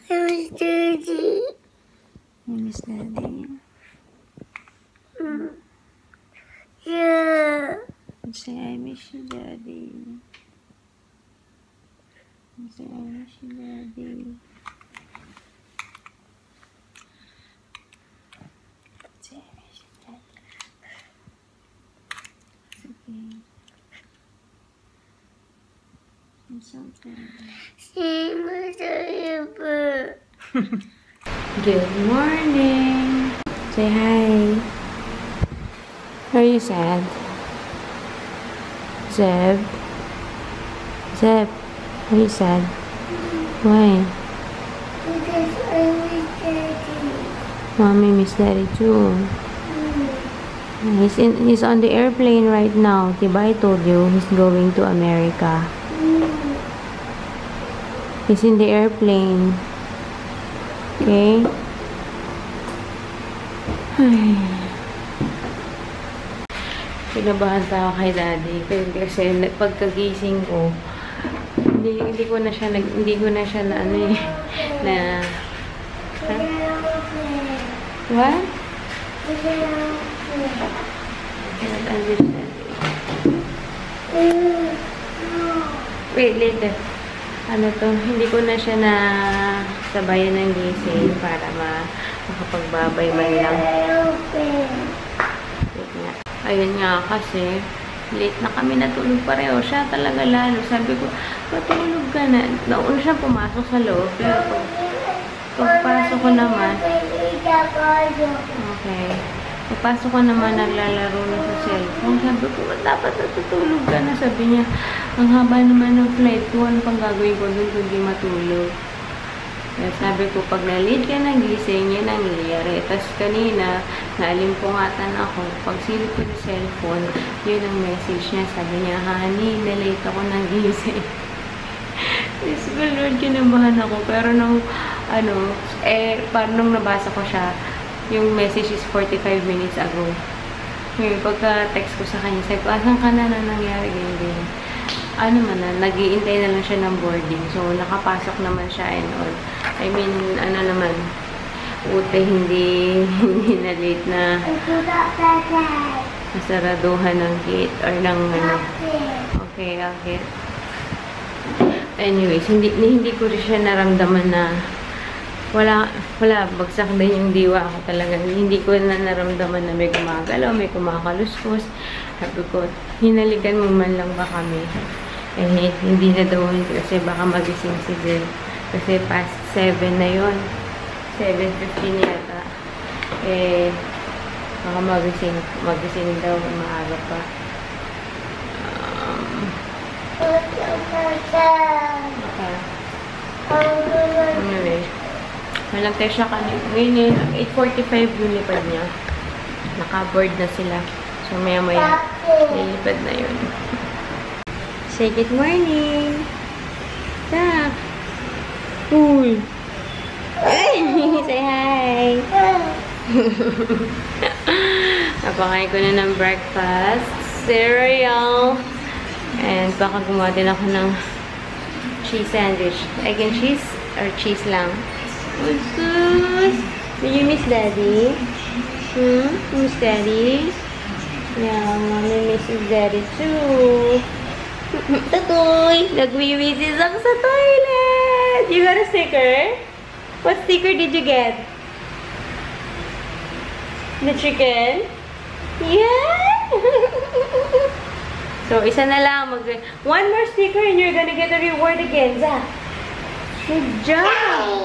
I miss Daddy. You miss Daddy? Yeah. Say, I miss you, Daddy. Say, I miss you, Daddy. Say, I miss you, Daddy. It's okay. I'm so tired. Same as ever. Good morning. Say hi. Are you sad? Zeb? Zeb, are you sad? Why? Because I miss Daddy. Mommy miss Daddy too. He's on the airplane right now. Diba I told you he's going to America. He's in the airplane. Okay? Ay. Kinabahan pa ako kay Daddy. Kasi pagkagising ko, hindi ko na siya na ano eh, na, ha? What? I cannot understand. Wait, later. Ano to, hindi ko na siya na sabayan ng gising para makapagbabay man lang. Wait nga. Ayun nga kasi, late na kami natulog pareho. Siya talaga lalo. Sabi ko, patulog ka na. Nauna siya pumasok sa loob. Pero pagpasok ko naman, okay. Pagpasok ko naman, naglalaro na sa cellphone. Sabi ko, dapat natutulog ka na. Sabi niya, ang haba naman ng flight ko. Ano pang gagawin ko doon kung di matulog? Kaya sabi ko, pag na-late ka ng gising, yan ang nangyayari. Tapos kanina, naalimpungatan ako. Pag silip ko sa cellphone, yun ang message niya. Sabi niya, honey, na-late ako ng gising. Yes, good Lord, kinabahan ako. Pero nung, nung nabasa ko siya, yung message is 45 minutes ago. Ngayon, pagka-text ko sa kanya, sabi ko, asan ka na nangyari ganyan? Nag-iintay na lang siya ng boarding. So, nakapasok naman siya and all. I mean, naman, ute, hindi na late na nasaraduhan ng gate or ng Okay. Anyways, hindi ko rin siya naramdaman na wala, bagsak din yung diwa ko talaga. Hindi ko na naramdaman na may gumagalaw, may kumakaluskos. Sabi ko, hinalikan mo man lang ba kami? Eh, hindi na daw kasi baka magising si Jill. Kasi past 7 na yon, 7:15 yata. Eh, baka magising daw, maaga pa. Anyway, nalagtay siya kanina. Ngayon, 8:45 yung lipad niya. Naka-board na sila. So, maya-maya, nilipad na yun. Say good morning. Stop. Uy. Say hi. Napakain ko na ng breakfast. Cereal. And baka gumawa din ako ng cheese sandwich. Egg and cheese or cheese lang. Usus. Do you miss Daddy? Miss Daddy? Yeah, Mommy misses Daddy too. Tutoy! Nagwiwisis ako sa toilet! You got a sticker? What sticker did you get? The chicken? Yeah! So, isa na lang. One more sticker and you're gonna get a reward again, Zach. Good job!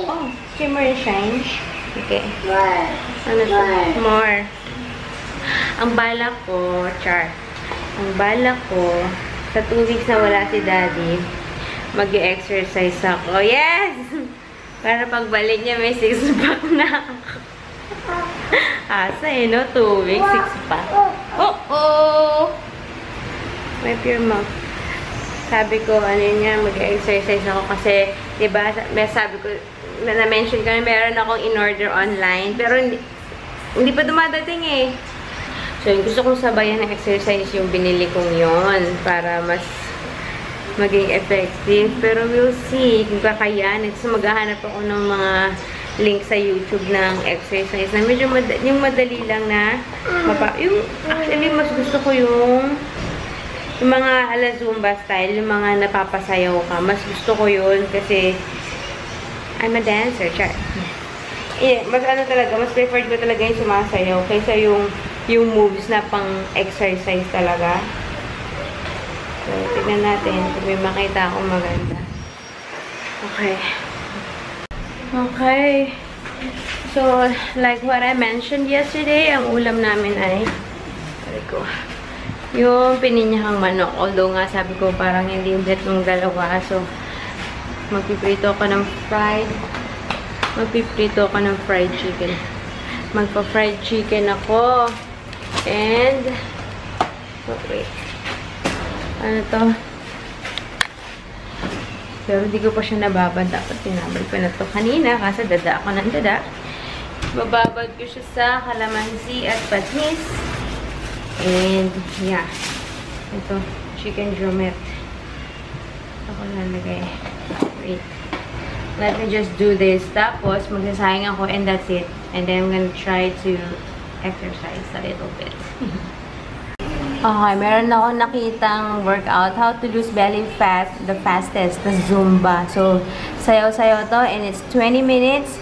Oh, shimmer and shine. Okay. Ano to? More. Ang balak ko, sa 2 weeks na wala si Daddy, mag-exercise ako. Yes! Para pagbalik niya, may 6-pack na ako. Asa no? 2 weeks, 6-pack. Oh! Wipe your mouth. Sabi ko, mag-exercise ako kasi, diba, sabi ko, na-mention ko na meron akong in-order online, pero hindi pa dumadating eh. So, gusto kong sabayan ng exercise yung binili kong yon para mas maging effective. Pero we'll see kung kakayanin. So, maghahanap ako ng mga link sa YouTube ng exercise na medyo yung madali lang na actually, mas gusto ko yung mga ala Zumba style, yung mga napapasayaw ka. Mas gusto ko yun kasi I'm a dancer, char. Mas ano talaga, mas preferred ko talaga yung sumasayaw kaysa yung moves na pang exercise talaga. So, tignan natin kung may makita akong maganda. Okay. Okay. So, like what I mentioned yesterday, ang ulam namin ay yung pininyahang manok. Although nga sabi ko parang hindi ulit nung dalawa. So, magpiprito ako ng fried chicken. Magpa-fried chicken ako. And, wait. Ano to? Pero hindi ko pa siya nababad. Dapat tinabal ko na to kanina kasi dada ako ng dada. Bababad ko siya sa kalamansi at patis. And, yeah. Ito, chicken drumette. Ako lalagay. Wait. Let me just do this. Tapos, magsasayang ako and that's it. And then, I'm gonna try to exercise a little bit. Okay, meron ako nakitang workout. How to lose belly fat the fastest. The Zumba. So, sayaw-sayaw to and it's 20 minutes.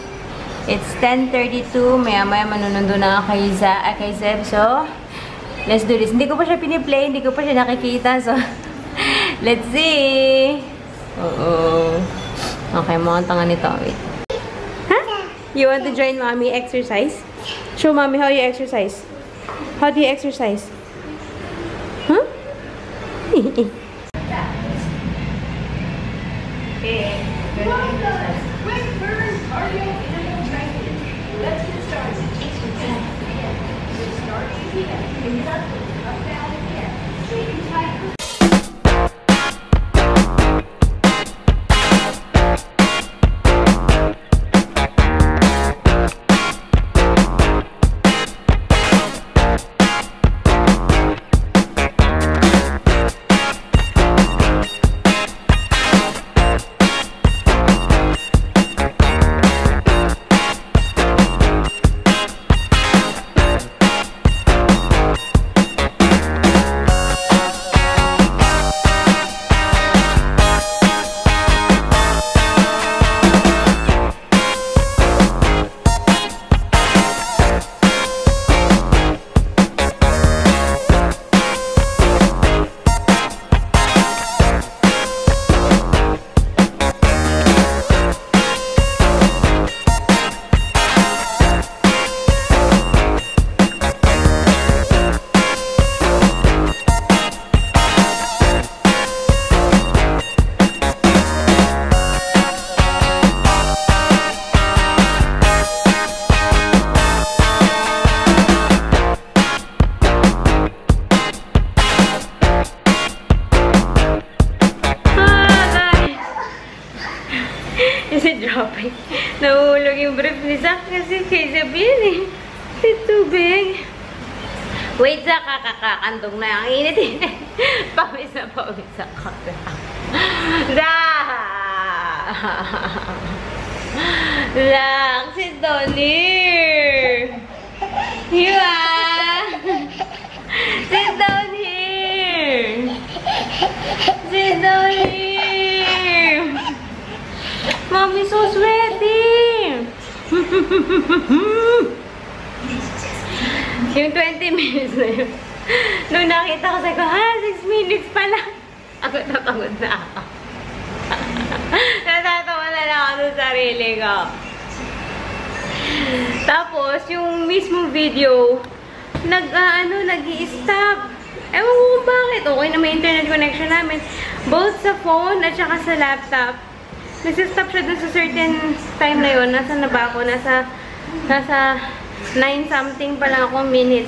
It's 10:32. Maya-maya manunundo na kay Zeb. So, let's do this. Hindi ko pa siya piniplay. Hindi ko pa siya nakikita. So, let's see. Okay, mukhang tanga nito. Wait. Huh? You want to join mommy exercise? Show mommy how you exercise. How do you exercise? Huh? Okay. Let's get started. Kasi dropping. Nahulog yung brief ni Zach kasi kay Zabin eh. Kasi tubig. Wait, Zach, kakakandong na. Ang init-init. Pawis ako. Zach! Zach, sit down here. You sit down here. Sit down here. Mommy, so sweaty! Yung 20 minutes na yun. Nung nakita ko, sabi ko, 6 minutes pa lang. Pagod na ako. Natatawa na lang ako sa sarili ko. Tapos, yung mismong video, nag-i-stop. Ewan ko kung bakit. Okay na may internet connection namin. Both sa phone at saka sa laptop. Nag-stop siya dun sa certain time na yun. Nasa na ba ako? Nasa 9 something pa lang akong minutes.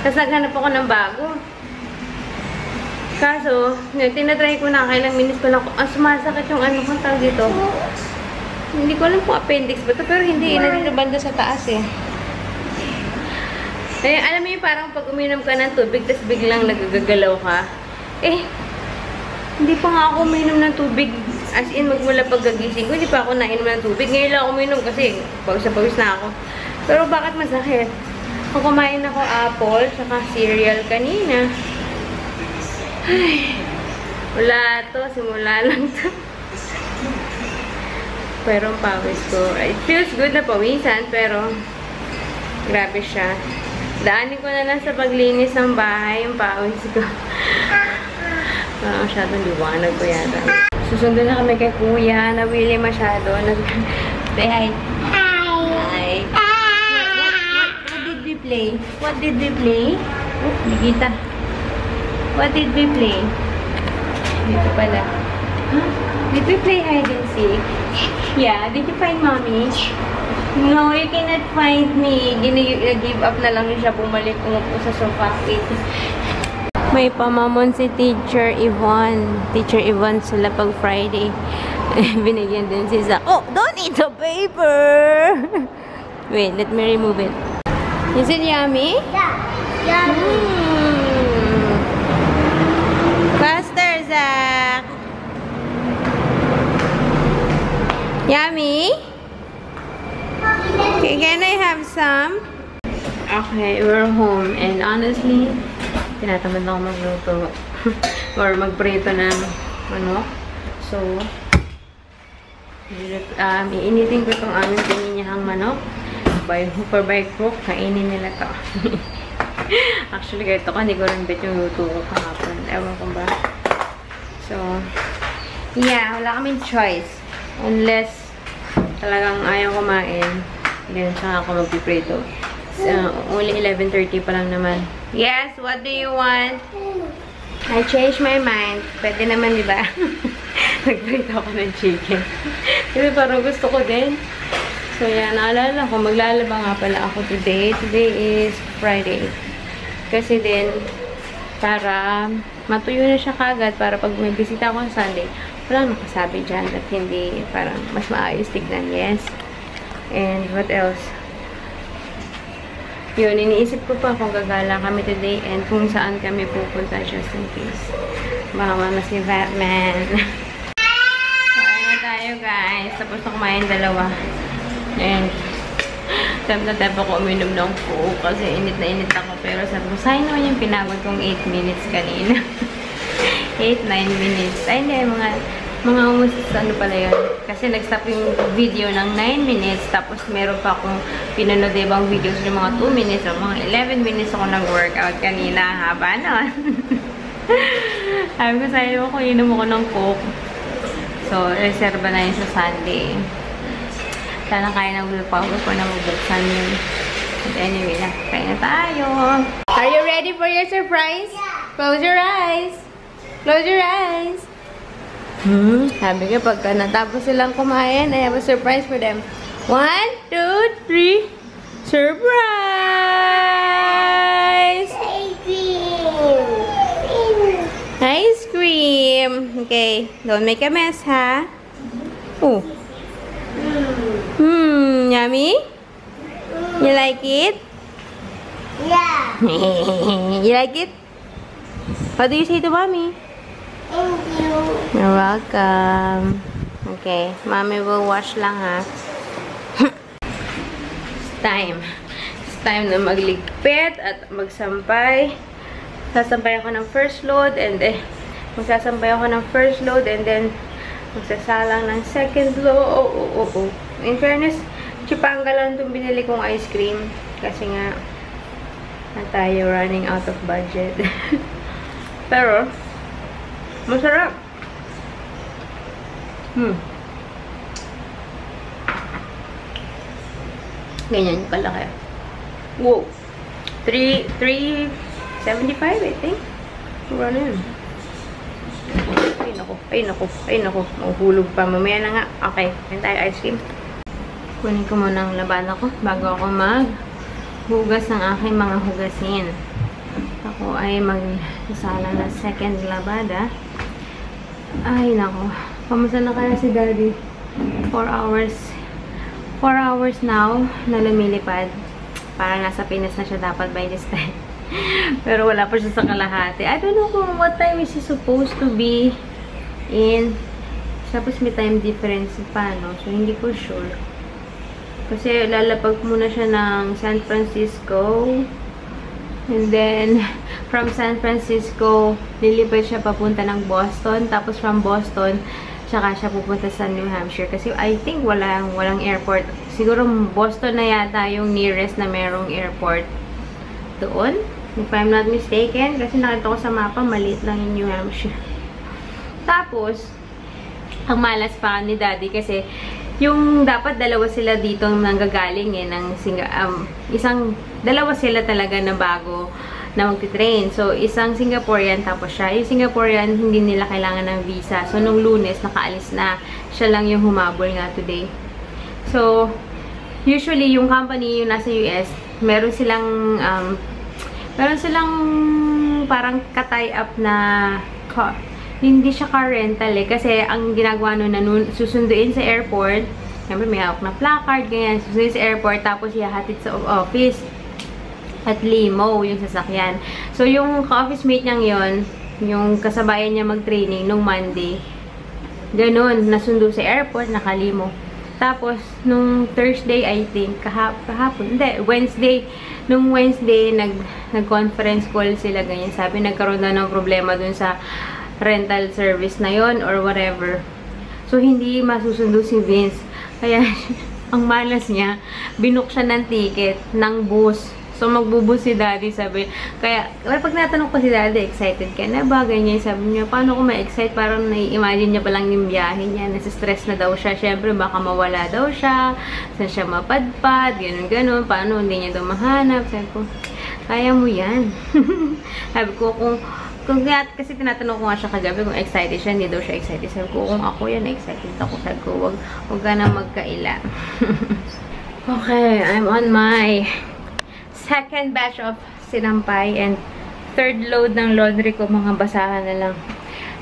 Tapos naghanap ako ng bago. Kaso, tinatry ko na kailang minutes ko lang. Sumasakit yung ano kung tawag dito. Hindi ko alam kung appendix ba ito. Pero hindi. Nandito banda sa taas eh. Eh, alam mo yung parang pag uminom ka ng tubig, tapos biglang nagagalaw ka. Eh, Hindi pa nga ako uminom ng tubig. As in, magmula pagkagising ko, hindi pa ako nainom ng tubig. Ngayon lang ako uminom kasi pawis na pawis na ako. Pero bakit masakit? Kung kumain ako apple, saka cereal kanina. Ay, wala to. Simula lang to. Pero ang pawis ko, it feels good na pawisan, pero grabe siya. Daanin ko na lang sa paglinis ng bahay yung pawis ko. Masyadong liwanag ko yata. Susunod na kami kay Kuya. Nawili masyado. Say hi. Hi. What did we play? What did we play? Oh, Nikita. What did we play? Dito pala. Huh? Did we play hide and seek? Yeah. Did you find mommy? No, you cannot find me. Give up na lang siya. Bumalik umupo sa sofa. May pamamon si Teacher Yvonne. Teacher Yvonne sila pag Friday. Binigyan din si Zach. Oh, don't eat the paper! Wait, let me remove it. Is it yummy? Yeah. Yummy. Faster, Zach! Yummy? Okay, can I have some? Okay, we're home. And honestly, tinatamad na ako magluto or magprito ng ano. So, iinitin ko itong aming pininyahang manok. By hook or by crook, kainin nila to. Actually, kahit ako, hindi ko rin bet yung luto ko kahapon. Ewan ko ba. So, yeah, wala kaming choice. Unless talagang ayaw kumain, then saka ako magpiprito. Only 11:30 pa lang naman. Yes, what do you want? I changed my mind. Pwede naman, di ba? Nagprito ako ng chicken. Kasi parang gusto ko din. So, yan. Naalala ko, maglalaba nga pala ako today. Today is Friday. Kasi din, para matuyo na siya kagad, para pag may bisita ako sa Sunday, walang nakasabi dyan at hindi, parang mas maayos tignan. Yes. And what else? Yun, iniisip ko pa kung gagala kami today and kung saan kami pupunta just in case. Baka mama si Batman. Kain na tayo, guys. Tapos na kumain dalawa. And time na time ako uminom ng Coke kasi init na init ako. Pero sabi ko, sayang naman yung pinagod kong 8 minutes kanina. 8-9 minutes. Ay, hindi. Mga almost ano pala yun. Kasi nag-stop yung video ng 9 minutes. Tapos meron pa akong pinanood ibang videos ng mga 2 minutes. O mga 11 minutes ako nag-workout kanina. Haba nun. Sabi ko sa'yo ako, inom ako ng Coke. So, reserva na yun sa Sunday. Sana kaya na willpower ko na magbuksan yun. But anyway, kaya na tayo. Are you ready for your surprise? Yeah. Close your eyes. Close your eyes. Sabi ko, pagka natapos silang kumain, I have a surprise for them. 1, 2, 3. Surprise! Ice cream. Ice cream. Okay, don't make a mess, ha? Oh. Yummy? You like it? Yeah. You like it? What do you say to mommy? Thank you. You're welcome. Okay, mommy will wash lang, ha? It's time. It's time na magligpit at magsampay. Sasampay ako ng first load and then magsasampay ako ng first load and then magsasalang ng second load. Oh. In fairness, chipanga lang itong binili kong ice cream kasi nga na tayo running out of budget. Pero masarap. Ganyan yung kalaki. Wow. 375 I think. Mura na yun. Ay nako. Mahuhulog pa. Mamaya na nga. Okay. Kain tayo ice cream. Kunin ko muna ang labada ko bago ako maghugas ng aking mga hugasin. Ako ay magsasala na second labada. Ay nako. Kamusta na kaya si Daddy? 4 hours. 4 hours now na lumilipad. Parang nasa Pinas na siya dapat by this time. Pero wala pa siya sa kalahati. I don't know kung what time is he supposed to be in. Tapos may time difference pa, no? So, hindi ko sure. Kasi lalapag muna siya ng San Francisco. And then, from San Francisco, lilipad siya papunta ng Boston. Tapos from Boston, tsaka siya pupunta sa New Hampshire. Kasi I think walang airport. Siguro Boston na yata yung nearest na merong airport doon. If I'm not mistaken. Kasi nakita ko sa mapa, maliit lang yung New Hampshire. Tapos, ang malas pa ni Daddy kasi yung dapat dalawa sila dito nanggagaling dalawa sila talaga na bago na magti-train. So, isang Singaporean tapos siya. Yung Singaporean, hindi nila kailangan ng visa. So, nung Lunes, nakaalis na. Siya lang yung humabol nga today. So, usually, yung company, yung nasa US, meron silang parang ka-tie up na hindi siya car rental kasi ang ginagawa nun na susunduin sa airport, siyempre may hawak na placard, ganyan, susunduin sa airport, tapos ihahatid sa office at limo yung sasakyan. So, yung ka-office mate niyang yon, yung kasabayan niya mag-training nung Monday, ganun, nasundo sa airport, nakalimo. Tapos, nung Thursday, I think, kahapon, hindi, Wednesday, nung Wednesday, nag-conference call sila, ganyan, sabi, nagkaroon na ng problema dun sa rental service na yon or whatever. So, hindi masusundo si Vince. Kaya, ang malas niya, binook siya ng ticket, ng bus. So, magbubus si Daddy, sabi. Kaya, pag natanong ko si Daddy, excited ka na ba? Ganyan, sabi niya, paano ko ma-excite? Parang nai-imagine niya palang yung biyahe niya. Nasa-stress na daw siya. Siyempre, baka mawala daw siya. Saan siya mapadpad? Ganun-ganun. Paano? Hindi niya daw mahanap. Sabi ko, kaya mo yan. Sabi ko, kasi tinatanong ko nga siya kagabi kung excited siya, hindi daw siya excited. Sabi ko, kung ako yan, excited ako. Sabi ko, wag ka na magkaila. Okay, I'm on my second batch of sinampay and third load ng laundry ko. Mga basahan na lang.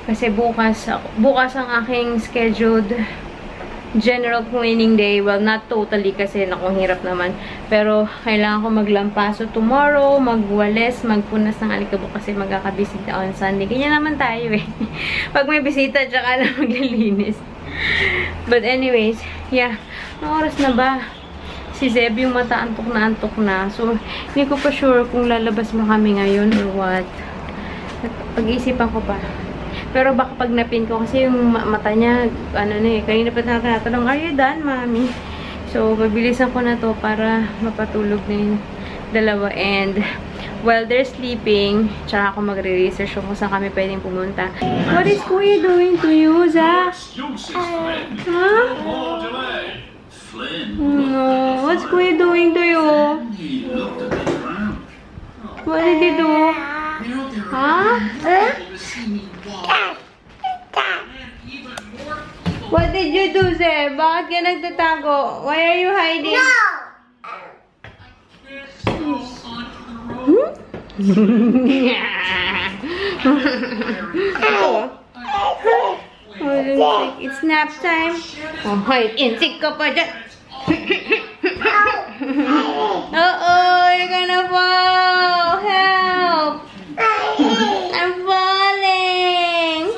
Kasi bukas ang aking scheduled general cleaning day. Well, not totally kasi nakong hirap naman. Pero, kailangan ko maglampaso tomorrow, magwalis, magpunas ng alikabok kasi magkakabisita on Sunday. Ganyan naman tayo eh. Pag may bisita, tsaka lang maglilinis. But anyways, yeah. Anong oras na ba? Si Zeb yung mata antok na. So, hindi ko pa sure kung lalabas mo kami ngayon or what. Pag-iisipan ko pa. Pero baka pag napin ko kasi yung mata niya, kanina pa natanong, are you done, Mami? So, mabilisan ko na to para mapatulog na yung dalawa. And, while they're sleeping, tsaka ako magre-research kung saan kami pwedeng pumunta. What is Kuya doing to you, Zach? Huh? No, what's Kuya doing to you? What did he do? Huh? What did you do, Zeb? Bakit ka nagtatago? Why are you hiding? No! It's nap time. Oh, hide and seek ka pa dyan. Uh-oh, you're gonna fall. Help! I'm falling.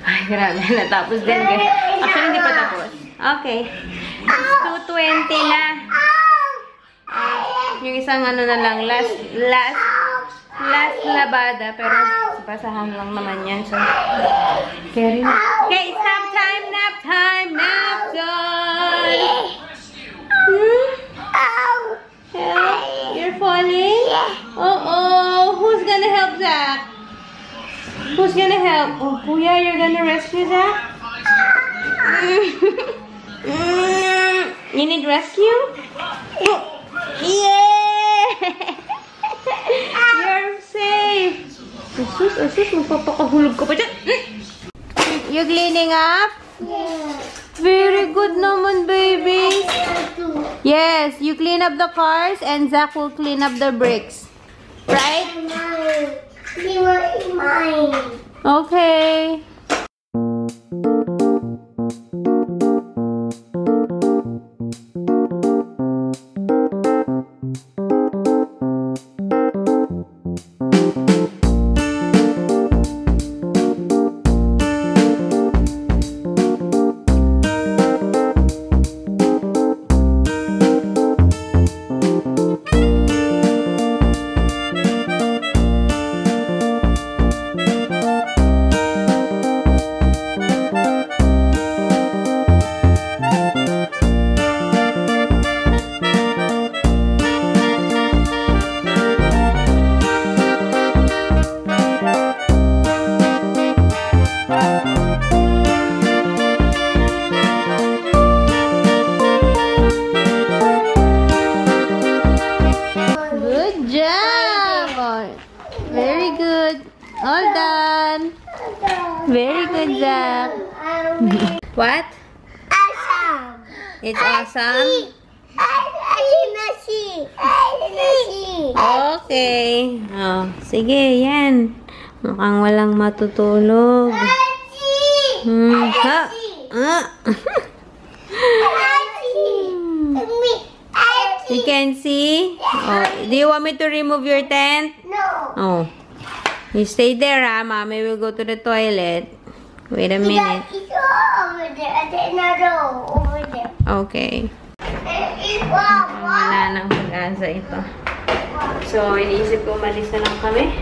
Ay, grabe. Natapos din. Actually, hindi pa tapos. Okay. It's 2:20 na. Yung isang na lang. Last labada. Pero, basahan lang naman yan. So, carry na. Okay, it's nap time. Nap time. Nap time. Help? You're falling? Uh-oh. Who's gonna help Zach? Who's gonna help? Oh, Kuya, you're gonna rescue Zach? You need rescue? Yeah! You're safe! Asus, magpapakahulog ka pa dyan. You cleaning up? Yeah. Very good naman, baby. Yes, you clean up the cars and Zach will clean up the bricks. Right? Mine. Okay. What? Awesome. It's awesome? I cannot see. I cannot see. Okay. Oh, sige, yan. Mukhang walang matutulog. I see. Ha? Ah. I see. Me. I You see. can see? Oh, do you want me to remove your tent? No. Oh. You stay there, ha? Mommy will go to the toilet. Wait a minute. It's over there. There's another over there. Okay. It's one. Wala nang pag-asa ito. So, iniisip ko umalis na lang kami.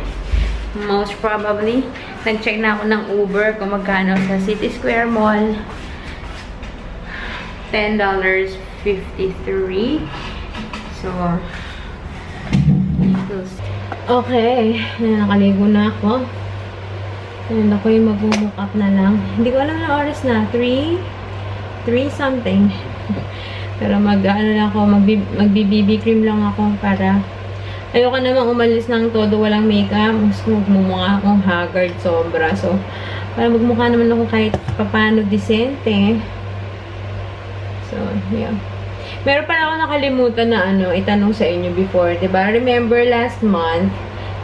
Most probably. Nag-check na ako ng Uber kung magkano sa City Square Mall. $10.53. So, okay. Nakaligo na ako. And ako yung mag-mook up na lang. Hindi ko alam na oras na. 3 something. Pero mag-ano lang ako, magbi-BB cream lang ako para ayoko namang umalis ng todo walang makeup. Mas magmumukha akong haggard sobra. So, para magmukha naman ako kahit papano decente. So, yeah. Meron pa ako nakalimutan na itanong sa inyo before, diba? Remember last month,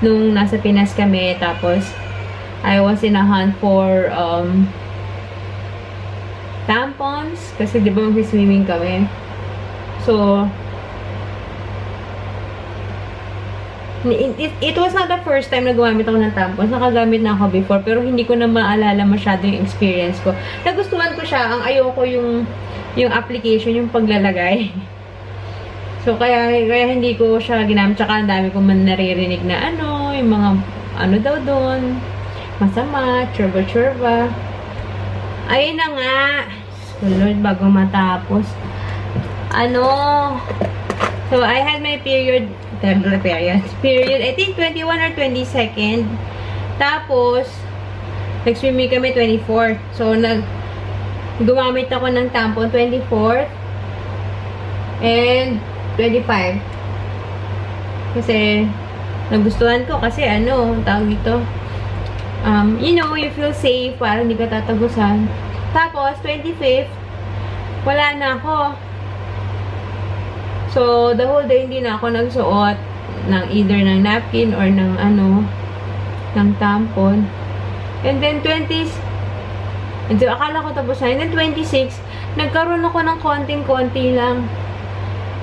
nung nasa Pinas kami, tapos I was in a hunt for tampons. Kasi diba mag-swimming kami. So, it was not the first time na gumamit ako ng tampons. Nakagamit na ako before, pero hindi ko na maalala masyado yung experience ko. Nagustuhan ko siya. Ang ayoko yung application, yung paglalagay. So, kaya hindi ko siya ginamit. Tsaka ang dami ko man naririnig na yung mga daw doon. Masama, churba. Ayun na nga. So, Lord, bago matapos. So, I had my period, I think 21 or 22nd. Tapos, nag-swimming kami 24th. So, gumamit ako ng tampon 24th and 25. Kasi, nagustuhan ko kasi tawag dito, you feel safe, parang hindi ka tatagusan. Tapos, 25th, wala na ako. So, the whole day, hindi na ako nagsuot ng either ng napkin or ng ng tampon. And then, akala ko tapos na. And then, 26, nagkaroon ako ng konting-konti lang.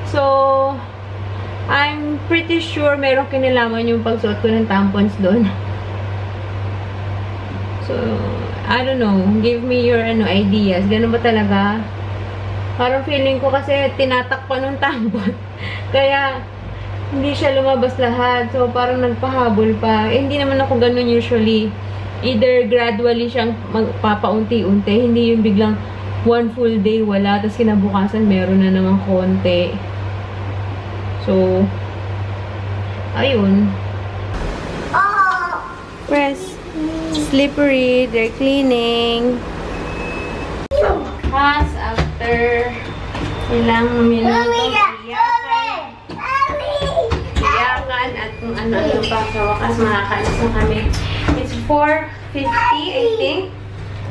So, I'm pretty sure merong kinalaman yung pagsuot ko ng tampons doon. So, I don't know. Give me your ideas. Ganun ba talaga? Parang feeling ko kasi tinatakpan ng tampon. Kaya, hindi siya lumabas lahat. So, parang nagpahabol pa. Hindi naman ako ganun usually. Either gradually siyang magpapaunti-unti. Hindi yung biglang one full day wala. Tapos kinabukasan meron na naman konti. So, ayun. Press. Slippery. They're cleaning. Tapos, after ilang minuto, iyakan at kung ano-ano pa. Sa wakas, makakaalis na kami. It's 4:50, I think.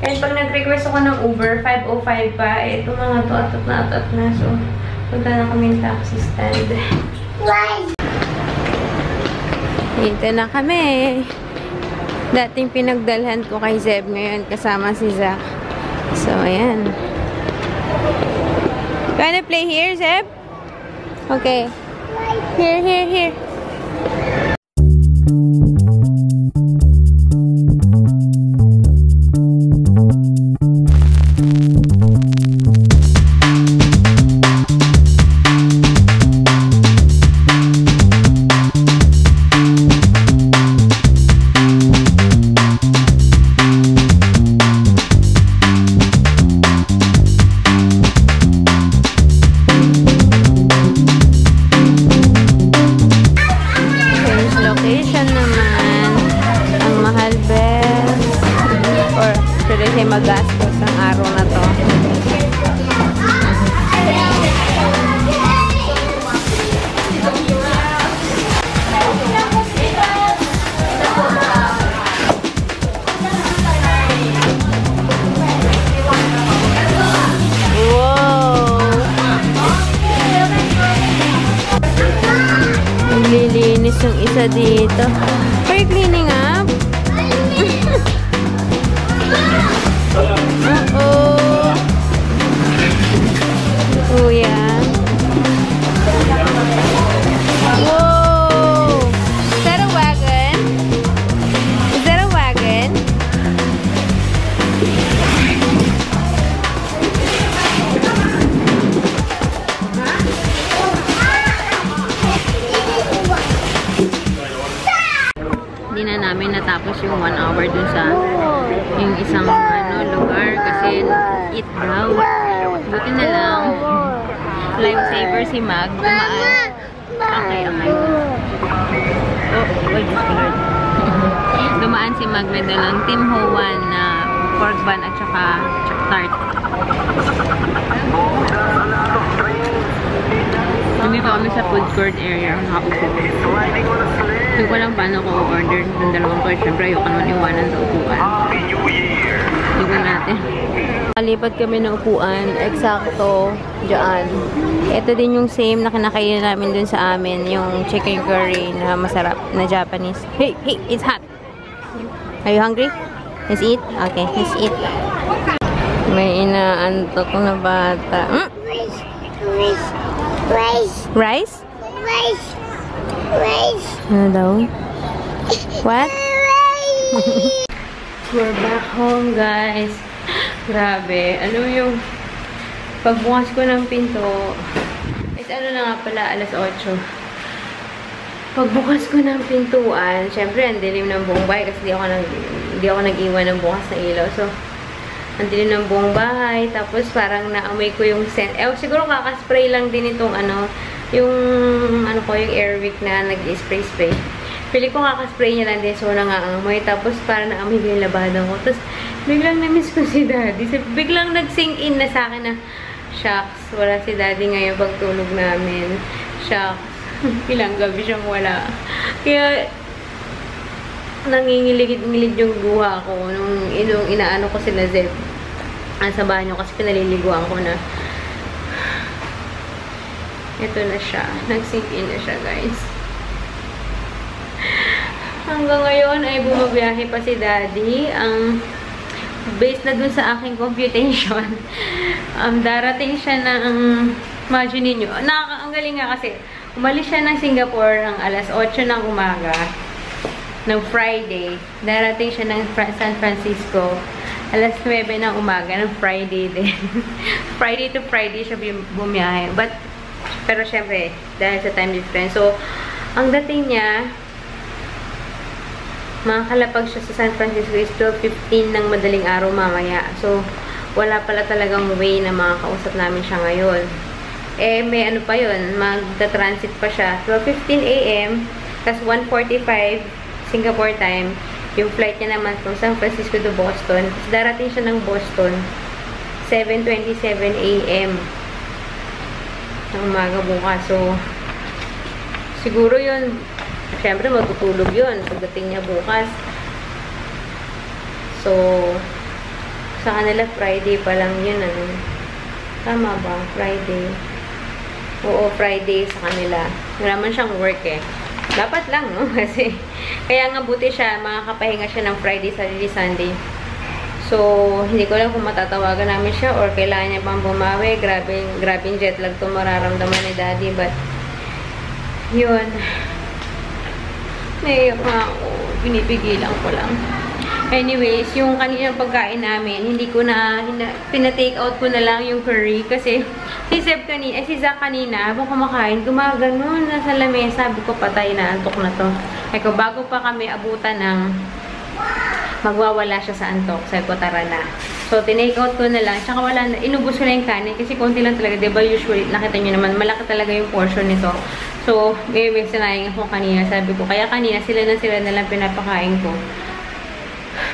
And pag nag-request ako ng Uber, 5:05 pa. Ito mga to, atot na. So, punta na kami yung taxi stand. Dito na kami. Dating pinagdalhan ko kay Zeb, ngayon kasama si Zach. So, ayan. You wanna play here, Zeb? Okay. Here. siya dito. Are you cleaning up? Uh-oh. Kuya. Whoa! Is that a wagon? Is that a wagon? Hindi na namin natapos yung 1 hour dun sa yung isang lugar kasi eat daw. Buti na lang. Lifesaver si Mag. Dumaan. Okay. Oh, Diyos ko Lord. Dumaan si Mag na dalang Tim Ho Wan na pork bun at saka tart. Nandito kami sa food court area. Nakaupo. Hindi ko lang paano ko order ng dalawang court. Siyempre, ayoko naman iwanan sa upuan. Tignan natin. Kalipat kami ng upuan. Eksakto. Diyan. Ito din yung same na kinakain namin dun sa amin. Yung chicken curry na masarap na Japanese. Hey! It's hot! Are you hungry? Let's eat? Okay, let's eat. May inaantok na bata. Rice? Ano daw? What? We're back home, guys. Grabe. Ano yung pagbukas ko ng pinto is ano na nga pala, alas 8. Pagbukas ko ng pintuan, syempre, ang dilim ng buong bahay kasi di ako nag-iwan ng bukas na ilaw. So, ang dilim ng buong bahay. Tapos, parang naamoy ko yung scent. Siguro kakaspray lang din itong yung Airwick na nag-spray. Pili ko kakaspray niya lang din. So, nangaamoy. Tapos, parang naamoy ko yung labadan ko. Tapos, biglang na-miss ko si Daddy. So, biglang nag-sink in na sa akin na, shucks, wala si Daddy ngayon pagtulog namin. Shucks. Ilang gabi siyang wala. Kaya, nangingiligid-ngilid yung luha ko nung inaano ko sila Zeb. Sa banyo kasi pinaliliguan ko na. Ito na siya. Nag-sink in na siya, guys. Hanggang ngayon ay bumabiyahe pa si Daddy. Based na dun sa aking computation, darating siya ng, imagine niyo, ang galing nga kasi, umalis siya ng Singapore ng alas 8 ng umaga, ng Friday. Darating siya ng San Francisco, alas 9 ng umaga, ng Friday din. Friday to Friday siya bumiyahe. Pero syempre, dahil sa time difference. So, ang dating niya, makakalapag siya sa San Francisco is 12:15 ng madaling araw mamaya. So, wala pala talagang way na makakausap namin siya ngayon. May ano pa yun, magta-transit pa siya. 12:15 a.m. Tapos 1:45 Singapore time. Yung flight niya naman from San Francisco to Boston. Tapos darating siya ng Boston 7:27 a.m. ng umaga bukas. So, siguro yun, syempre matutulog yun pagdating niya bukas. So, sa kanila Friday pa lang yun. Tama ba? Friday. Oo, Friday sa kanila. Wala man siyang work eh. Dapat lang, no? Kasi, kaya nga buti siya, makakapahinga siya ng Friday, Saturday, Sunday. So, hindi ko lang kung matatawagan namin siya or kailangan niya pang bumawi. Grabing jet lag to mararamdaman ni Daddy. But, yun. Naiyak nga ako. Pinipigilan ko lang. Anyways, yung kaninang pagkain namin, hindi ko na, pina-take out ko na lang yung curry kasi si Zach kanina, habang kumakain, gumaganon nasa lamesa. Sabi ko, patay na, antok na to. Eko, bago pa kami abutan ng magwawala siya sa antok. Sabi ko, tara na. So, tinake out ko na lang. Tsaka wala na, inubos ko na yung kanin kasi konti lang talaga. Diba usually, nakita nyo naman, malaki talaga yung portion nito. So, may sinayang ako kanina. Sabi ko, kaya kanina, sila na lang pinapakain ko.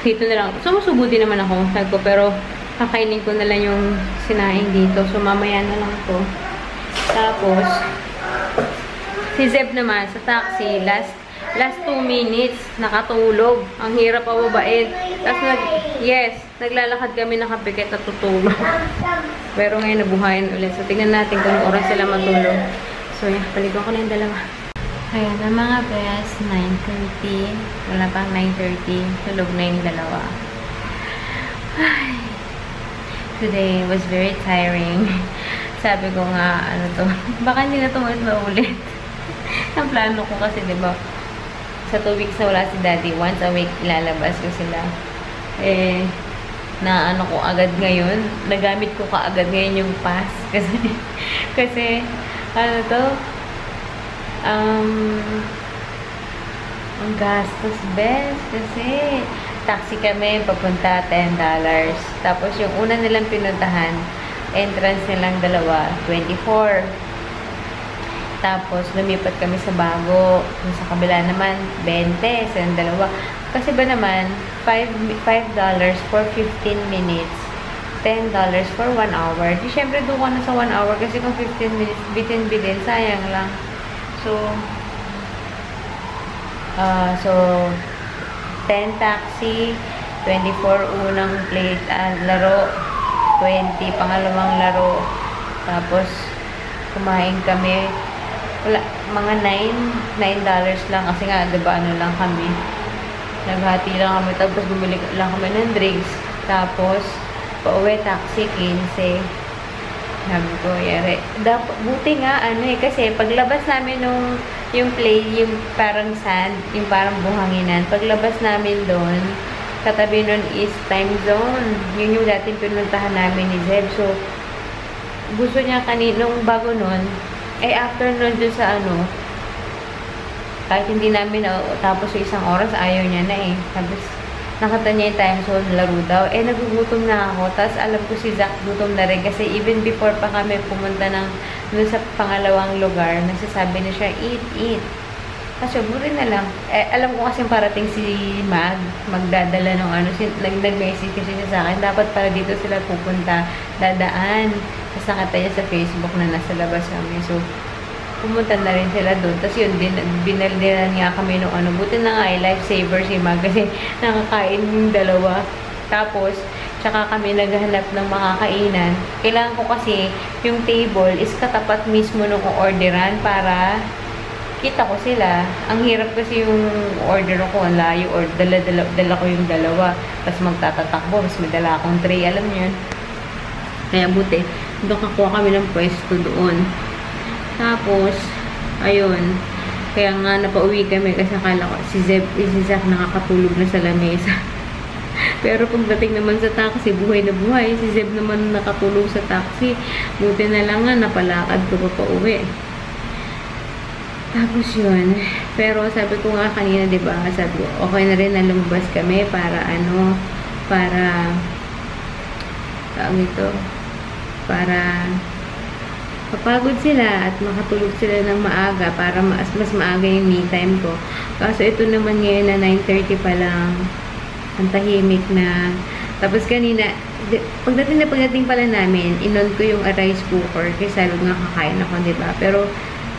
Dito na lang. Sumusubo din naman ako. Sabi ko, pero kakainin ko na lang yung sinaing dito. So, mamaya na lang to. Tapos, si Zeb naman sa taxi, last 2 minutes, nakatulog. Ang hirap pababain. Tapos, naglalakad kami nakapikit at tutulog. Pero ngayon, nabuhayan ulit. So, tingnan natin kung oras sila matulog. So, paligaw ko na yung dalawa. Ayan na mga best, 9:30. Wala pang 9:30. Tulog na yung dalawa. Ay. Today was very tiring. Sabi ko nga, ano to, baka hindi na ito maulit. Ang plano ko kasi, di ba, sa 2 weeks na wala si Daddy, once a week ilalabas ko sila. Eh, na ano ko agad ngayon, nagamit ko kaagad ngayon yung pass. Kasi, ano to, ang gastos best kasi taxi kami papunta $10. Tapos yung una nilang pinuntahan, entrance nilang dalawa, 24. Tapos lumipat kami sa bago, yung sa kabila naman 20 sa dalawa. Kasi ba naman $5 for 15 minutes, $10 for 1 hour. Di syempre doon ka na sa 1 hour kasi kung 15 minutes bitin-bitin, sayang lang. So 10 taxi, 24 unang plate, laro, 20 pangalawang laro. Tapos kumain kami, wala, mga $9 lang kasi nga, diba, ano lang kami, naghati lang kami, tapos bumili lang kami ng drinks, tapos pauwi taxi 15. Sabi ko, yari. Buti nga, ano eh, kasi paglabas namin yung play, yung parang sand, yung parang buhanginan, paglabas namin doon, katabi nun is time zone. Yun yung dating pinuntahan namin ni Zeb. So, gusto niya kaninong bago nun, after nun dun sa ano, kahit hindi namin tapos yung isang oras, ayaw niya na eh. Tapos, nakata niya yung time zone, laro daw. Nagugutom na ako. Tapos, alam ko si Zach gutom na rin. Kasi even before pa kami pumunta dun sa pangalawang lugar, nagsasabi na siya, eat. Kasi, buri na lang. Alam ko kasi parating si magdadala ng ano. Nag-message kasi siya sa akin. Dapat para dito sila pupunta. Dadaan. Tapos, nakita niya sa Facebook na nasa labas kami. So, pumunta na rin sila doon. Tapos yun, binaldiran nga kami nung ano. Buti na nga lifesaver si Mag kasi nakakain yung dalawa. Tapos, tsaka kami naghahanap ng makakainan. Kailangan ko kasi yung table is katapat mismo nung orderan para kita ko sila. Ang hirap kasi yung order ko, ang layo, or dala ko yung dalawa. Tapos magtatatakbo, mas may dala akong tray. Alam niyo yun? Kaya buti, doon kakuha kami ng pwesto doon. Tapos, ayun, kaya nga napauwi kami kasi akala ko si Zach nakakatulog na sa lamesa. Pero pagdating naman sa taxi, buhay na buhay. Si Zeb naman nakatulog sa taxi. Buti na lang nga, napalakad ko pa pauwi. Tapos yun. Pero sabi ko nga kanina, diba, sabi ko, okay na rin na lumabas kami para papagod sila at makatulog sila ng maaga para mas maaga yung me time ko. Kaso ito naman ngayon na 9:30 pa lang, ang tahimik na. Tapos kanina, pagdating pala namin, inon ko yung rice cooker kasi sabi nga kakain ako, diba? Pero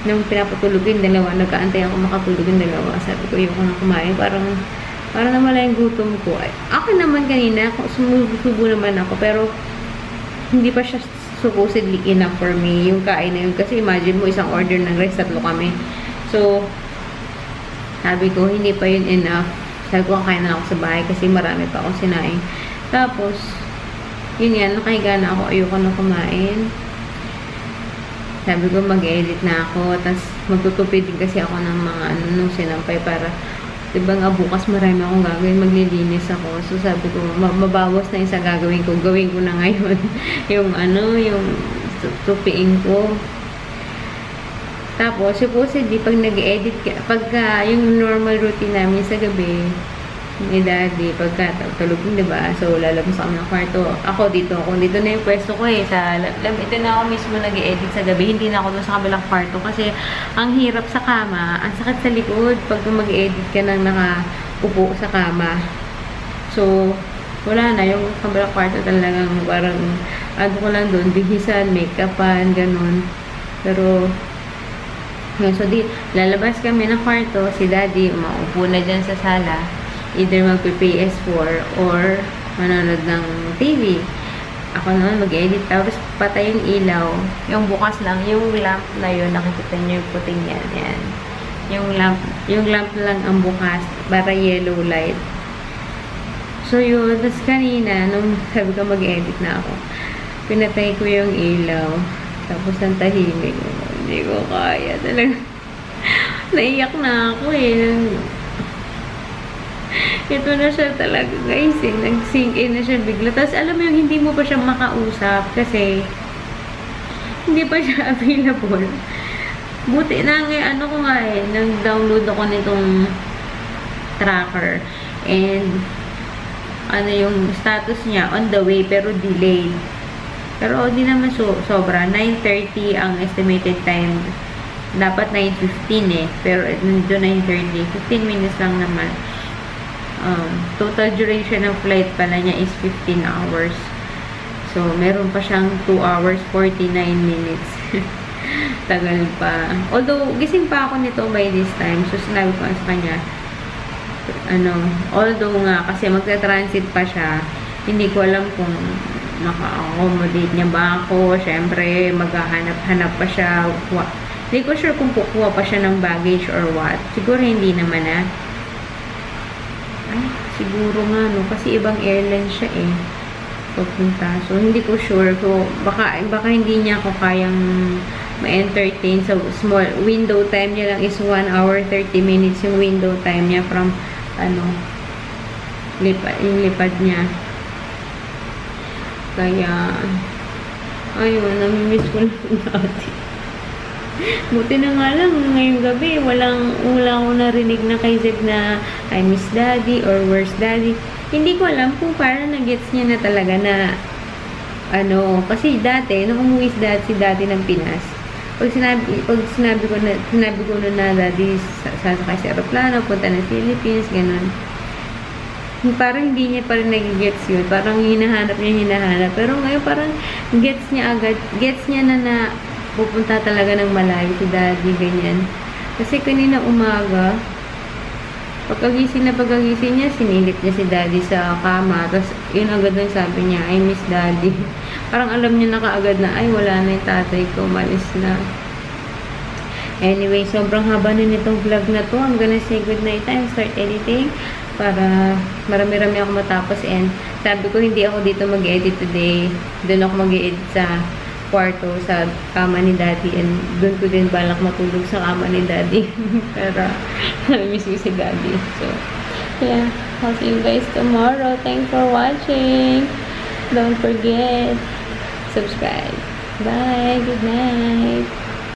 nung pinapatulog yung dalawa, nagkaantay ako makatulog yung dalawa. Sabi ko, yung ko na kumain, parang nawala yung gutom ko. Ako naman kanina, sumusubo naman ako, pero hindi pa siya supposedly enough for me yung kain na yun. Kasi imagine mo, isang order ng rice, 3 kami. So, sabi ko, hindi pa yun enough. Sabi ko, kakain na ako sa bahay kasi marami pa akong sinaing. Tapos, yun yan, nakahiga na ako, ayoko na kumain. Sabi ko, mag-edit na ako. Tapos, magtutupid din kasi ako ng mga nung sinampay para, diba nga, bukas marami akong gagawin, maglilinis ako. So, sabi ko, mabawas na yung sa gagawin ko. Gawin ko na ngayon. yung tupiin ko. Tapos, supposedly, pag nag-edit ka, pagka yung normal routine namin sa gabi, ni Daddy, pagka tulog din, diba? So, lalabas kami ng kwarto. Ako dito na yung pwesto ko eh. Ito na ako mismo nag-edit sa gabi. Hindi na ako doon sa kabilang kwarto kasi ang hirap sa kama, ang sakit sa likod pag mag-edit ka nang nakaupo sa kama. So, wala na. Yung kabilang kwarto talagang parang ano ko lang doon, bihisan, make-upan, ganun. Pero, so, lalabas kami ng kwarto, si Daddy, maupo na dyan sa sala. Either magpi-PS4 or manonood ng TV. Ako naman mag-edit. Tapos patay yung ilaw. Yung bukas lang, yung lamp na yun, nakikita nyo yung puting yan. Yan. Yung lamp lang ang bukas para yellow light. So yun, tapos kanina, nung sabi ko mag-edit na ako, pinatay ko yung ilaw. Tapos ang tahimik. Hindi ko kaya talaga. Naiyak na ako eh. Ito na siya talaga guys eh. Nag-sink in na siya bigla. Tapos alam mo yung hindi mo pa siya makausap kasi hindi pa siya available. Buti na nga, ano ko nga eh, nag-download ako nitong tracker. And ano yung status niya, on the way, pero delayed. Pero di naman sobra. 9:30 ang estimated time. Dapat 9:15 eh. Pero nandun 9:30. 15 minutes lang naman. Total duration ng flight pala niya is 15 hours. So, meron pa siyang 2 hours, 49 minutes. Tagal pa. Although, gising pa ako nito by this time. So, sinabi ko sa kanya, although nga, kasi magta-transit pa siya, hindi ko alam kung maka-accommodate niya ba ako. Siyempre, maghahanap-hanap pa siya. Hindi ko sure kung kukuha pa siya ng baggage or what. Siguro hindi naman siguro nga, no? Kasi ibang airline siya eh. Pupunta. So, hindi ko sure. So, baka hindi niya ako kayang ma-entertain. So, small window time niya lang is 1 hour 30 minutes yung window time niya from, yung lipad niya. Kaya, ayun, namimiss ko lang dati. Buti na nga lang, ngayong gabi, wala akong narinig na kay Zeb na I miss daddy or where's daddy. Hindi ko alam kung parang na-gets niya na talaga na, kasi dati, nung umuwi si daddy ng Pinas, pag sinabi ko na daddy, sasakay sa aeroplano, punta ng Philippines, ganun. Parang hindi niya pa rin nag-gets yun. Parang hinahanap. Pero ngayon parang gets niya agad. Gets niya na pupunta talaga ng malayo si daddy, ganyan. Kasi kanina umaga, pagkagising niya, sinilip niya si daddy sa kama. Tapos yun agad lang sabi niya, I miss daddy. Parang alam niya na kaagad na, ay wala na yung tatay ko, malis na. Anyway, sobrang haba na nitong vlog na to. I'm gonna say good night and start editing para marami-rami ako matapos. And sabi ko hindi ako dito mag-edit today. Doon ako mag-edit sa kwarto, sa kama ni daddy. And doon ko din balak matulog sa kama ni daddy. Pero miss ko si daddy. So, yeah. I'll see you guys tomorrow. Thanks for watching. Don't forget, subscribe. Bye. Good night.